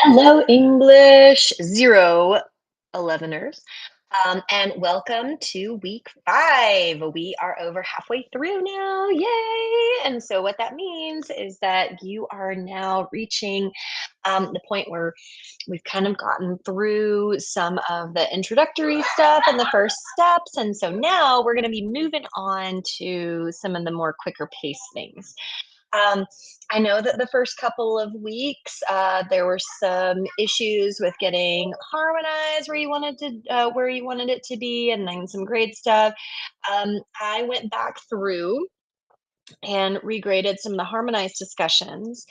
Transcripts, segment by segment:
Hello, English 011ers, and welcome to week 5. We are over halfway through now. Yay! And so, what that means is that you are now reaching the point where we've kind of gotten through some of the introductory stuff and the first steps. And so, now we're going to be moving on to some of the more quicker pace things. Um, I know that the first couple of weeks, there were some issues with getting harmonized where you wanted it to be, and then some grade stuff. I went back through and regraded some of the harmonized discussions,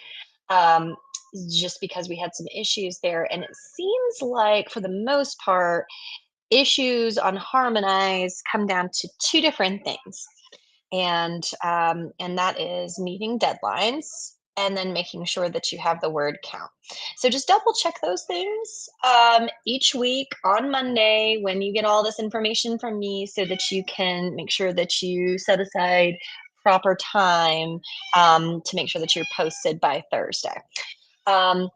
um, just because we had some issues there, and it seems like for the most part, issues on harmonized come down to two different things, and that is meeting deadlines and then making sure that you have the word count. So just double check those things each week on Monday when you get all this information from me, so that you can make sure that you set aside proper time to make sure that you're posted by Thursday. Um,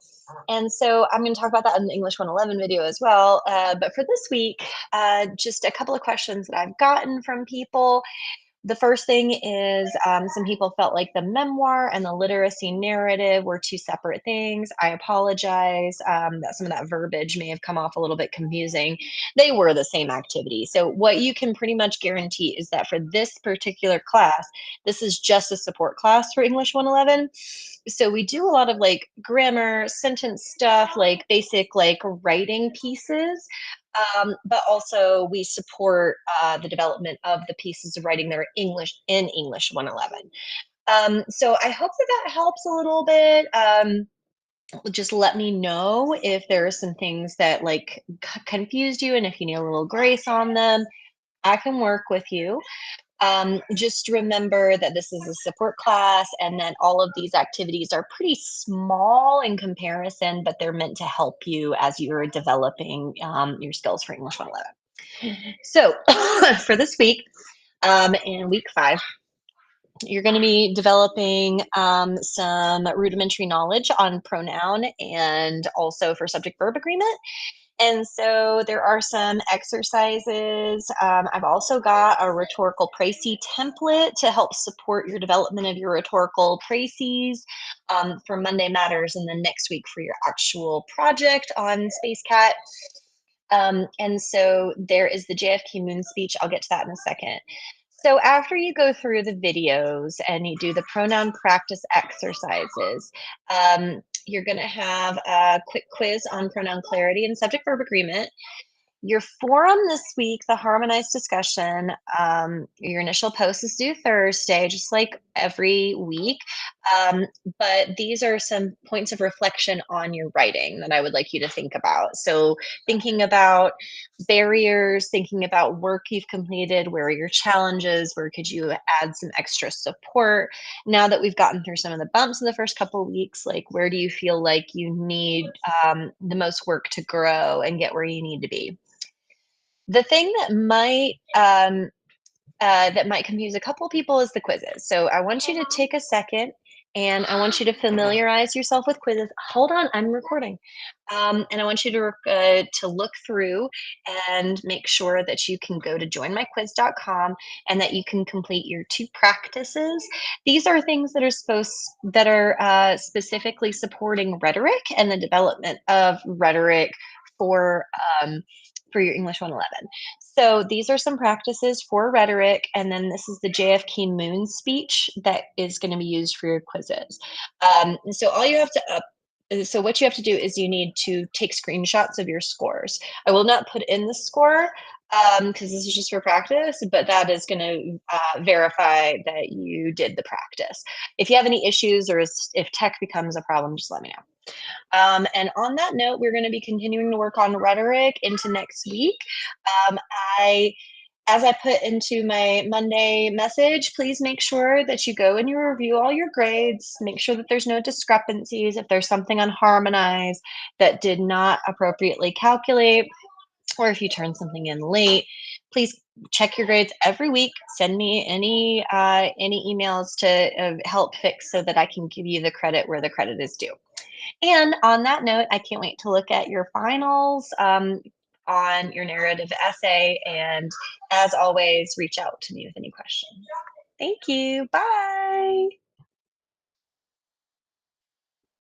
and so I'm going to talk about that in the English 111 video as well. But for this week, just a couple of questions that I've gotten from people. The first thing is, some people felt like the memoir and the literacy narrative were two separate things. I apologize that some of that verbiage may have come off a little bit confusing. They were the same activity. So, what you can pretty much guarantee is that for this particular class, this is just a support class for English 111. So, we do a lot of like grammar, sentence stuff, like basic like writing pieces, but also we support the development of the pieces of writing that are English in English 111. So I hope that that helps a little bit. Just let me know if there are some things that like confused you, and if you need a little grace on them, I can work with you. Just remember that this is a support class, and that all of these activities are pretty small in comparison, but they're meant to help you as you're developing your skills for English 111. So, for this week, in week 5, you're going to be developing some rudimentary knowledge on pronoun and also for subject verb agreement. And so there are some exercises. I've also got a rhetorical précis template to help support your development of your rhetorical précis for Monday Matters, and then next week for your actual project on Space Cat. And so there is the JFK Moon speech. I'll get to that in a second. So after you go through the videos and you do the pronoun practice exercises, you're going to have a quick quiz on pronoun clarity and subject verb agreement. Your forum this week, the harmonized discussion, your initial post is due Thursday, just like every week. But these are some points of reflection on your writing that I would like you to think about. So, thinking about barriers, thinking about work you've completed, where are your challenges, where could you add some extra support? Now that we've gotten through some of the bumps in the first couple of weeks, like where do you feel like you need the most work to grow and get where you need to be? The thing that might confuse a couple people is the quizzes. So I want you to take a second, and I want you to familiarize yourself with quizzes. Hold on, I'm recording. And I want you to look through and make sure that you can go to joinmyquiz.com and that you can complete your 2 practices. These are things that are specifically supporting rhetoric and the development of rhetoric for for your English 111. So these are some practices for rhetoric, and then this is the JFK Moon speech that is going to be used for your quizzes. So all you have to so what you have to do is you need to take screenshots of your scores. I will not put in the score because this is just for practice, but that is going to verify that you did the practice. If you have any issues or if tech becomes a problem, just let me know. And on that note, we're going to be continuing to work on rhetoric into next week. Um, I, as I put into my Monday message, please make sure that you go and you review all your grades. Make sure that there's no discrepancies. If there's something unharmonized that did not appropriately calculate, or if you turn something in late, please check your grades every week. Send me any emails to help fix, so that I can give you the credit where the credit is due. And on that note, I can't wait to look at your finals on your narrative essay. And as always, reach out to me with any questions. Thank you. Bye.